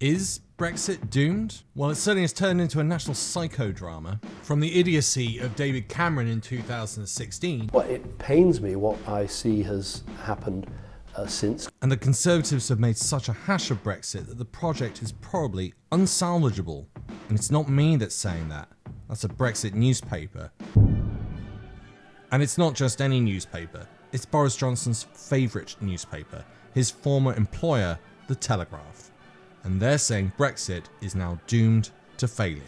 Is Brexit doomed? Well, it certainly has turned into a national psychodrama. From the idiocy of David Cameron in 2016. Well, it pains me what I see has happened since. And the Conservatives have made such a hash of Brexit that the project is probably unsalvageable. And it's not me that's saying that. That's a Brexit newspaper. And it's not just any newspaper. It's Boris Johnson's favourite newspaper, his former employer, the Telegraph. And they're saying Brexit is now doomed to failure.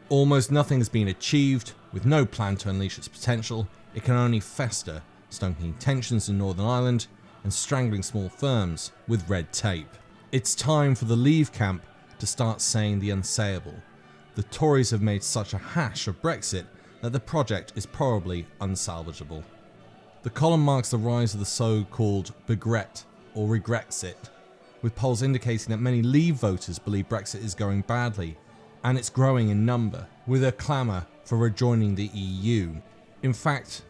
Almost nothing has been achieved, with no plan to unleash its potential. It can only fester, stoking tensions in Northern Ireland and strangling small firms with red tape. It's time for the Leave camp to start saying the unsayable. The Tories have made such a hash of Brexit that the project is probably unsalvageable. The column marks the rise of the so-called Brexit or Regrexit, with polls indicating that many Leave voters believe Brexit is going badly, and it's growing in number, with a clamour for rejoining the EU. In fact,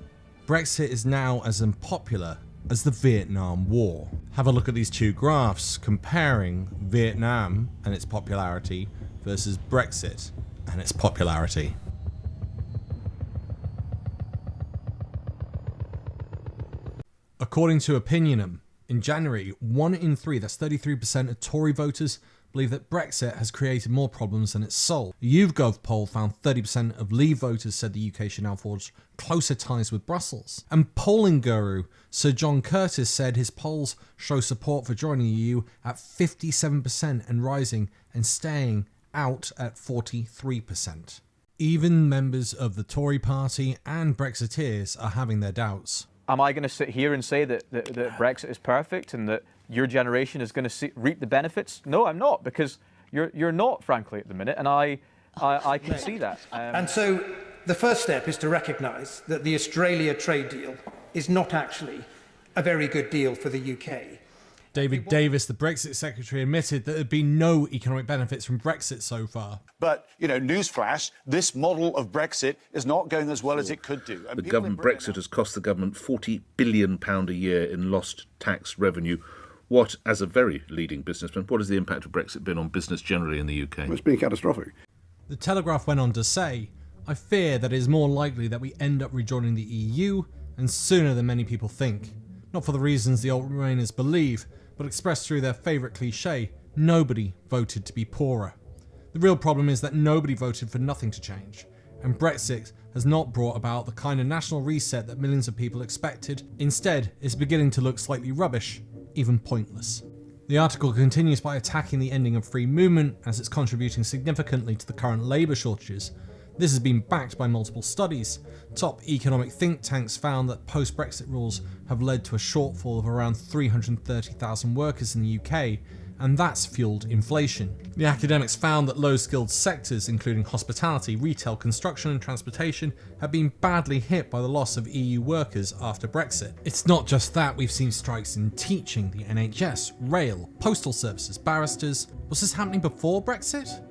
Brexit is now as unpopular as the Vietnam War. Have a look at these two graphs comparing Vietnam and its popularity versus Brexit and its popularity. According to Opinionum, in January, 1 in 3, that's 33% of Tory voters, believe that Brexit has created more problems than it's solved. A YouGov poll found 30% of Leave voters said the UK should now forge closer ties with Brussels. And polling guru Sir John Curtis said his polls show support for joining the EU at 57% and rising, and staying out at 43%. Even members of the Tory party and Brexiteers are having their doubts. Am I going to sit here and say that Brexit is perfect and that your generation is going to reap the benefits? No, I'm not, because you're not, frankly, at the minute, and I can see that. And so the first step is to recognise that the Australia trade deal is not actually a very good deal for the UK. David Davis, the Brexit secretary, admitted that there had been no economic benefits from Brexit so far. But, newsflash, this model of Brexit is not going as well as it could do. And the government Brexit has cost the government £40 billion a year in lost tax revenue. What, as a very leading businessman, what has the impact of Brexit been on business generally in the UK? Well, it's been catastrophic. The Telegraph went on to say, I fear that it is more likely that we end up rejoining the EU, and sooner than many people think. Not for the reasons the alt-Remainers believe, but expressed through their favourite cliche, nobody voted to be poorer. The real problem is that nobody voted for nothing to change, and Brexit has not brought about the kind of national reset that millions of people expected. Instead, it's beginning to look slightly rubbish, even pointless. The article continues by attacking the ending of free movement as it's contributing significantly to the current labour shortages. This has been backed by multiple studies. Top economic think tanks found that post-Brexit rules have led to a shortfall of around 330,000 workers in the UK, and that's fueled inflation. The academics found that low-skilled sectors, including hospitality, retail, construction and transportation, have been badly hit by the loss of EU workers after Brexit. It's not just that, we've seen strikes in teaching, the NHS, rail, postal services, barristers. Was this happening before Brexit?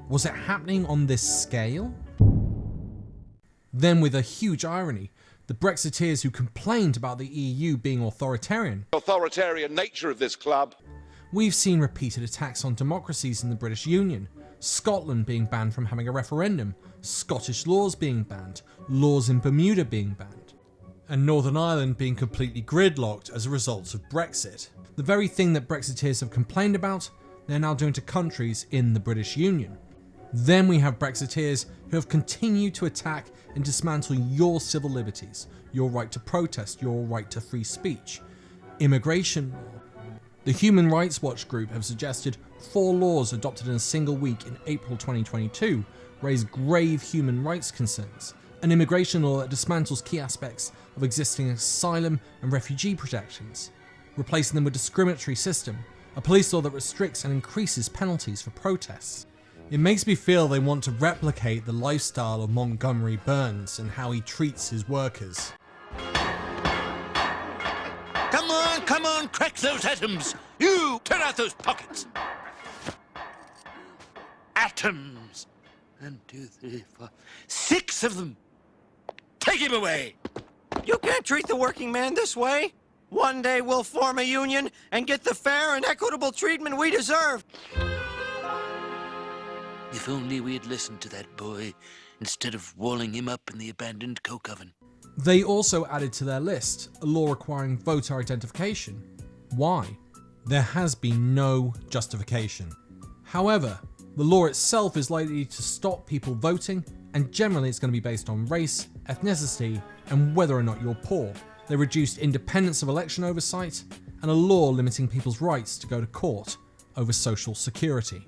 Was it happening on this scale? Then, with a huge irony, the Brexiteers who complained about the EU being authoritarian nature of this club. We've seen repeated attacks on democracies in the British Union, Scotland being banned from having a referendum, Scottish laws being banned, laws in Bermuda being banned, and Northern Ireland being completely gridlocked as a result of Brexit. The very thing that Brexiteers have complained about, they're now doing to countries in the British Union. Then we have Brexiteers who have continued to attack and dismantle your civil liberties, your right to protest, your right to free speech, immigration law. The Human Rights Watch group have suggested 4 laws adopted in a single week in April 2022 raise grave human rights concerns. An immigration law that dismantles key aspects of existing asylum and refugee protections, replacing them with a discriminatory system, a police law that restricts and increases penalties for protests. It makes me feel they want to replicate the lifestyle of Montgomery Burns and how he treats his workers. Come on, crack those atoms! You, turn out those pockets! Atoms! 1, 2, 3, 4, 6 of them! Take him away! You can't treat the working man this way! One day we'll form a union and get the fair and equitable treatment we deserve! If only we had listened to that boy instead of walling him up in the abandoned coke oven. They also added to their list a law requiring voter identification. Why? There has been no justification. However, the law itself is likely to stop people voting, and generally it's going to be based on race, ethnicity, and whether or not you're poor. They reduced independence of election oversight, and a law limiting people's rights to go to court over social security.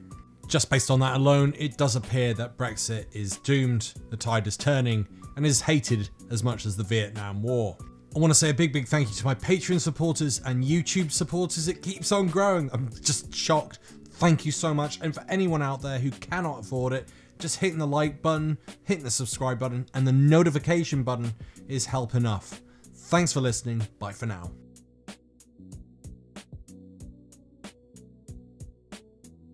Just based on that alone, it does appear that Brexit is doomed, the tide is turning, and is hated as much as the Vietnam War. I want to say a big thank you to my Patreon supporters and YouTube supporters. It keeps on growing. I'm just shocked. Thank you so much. And for anyone out there who cannot afford it, just hitting the like button, hitting the subscribe button, and the notification button is help enough. Thanks for listening. Bye for now.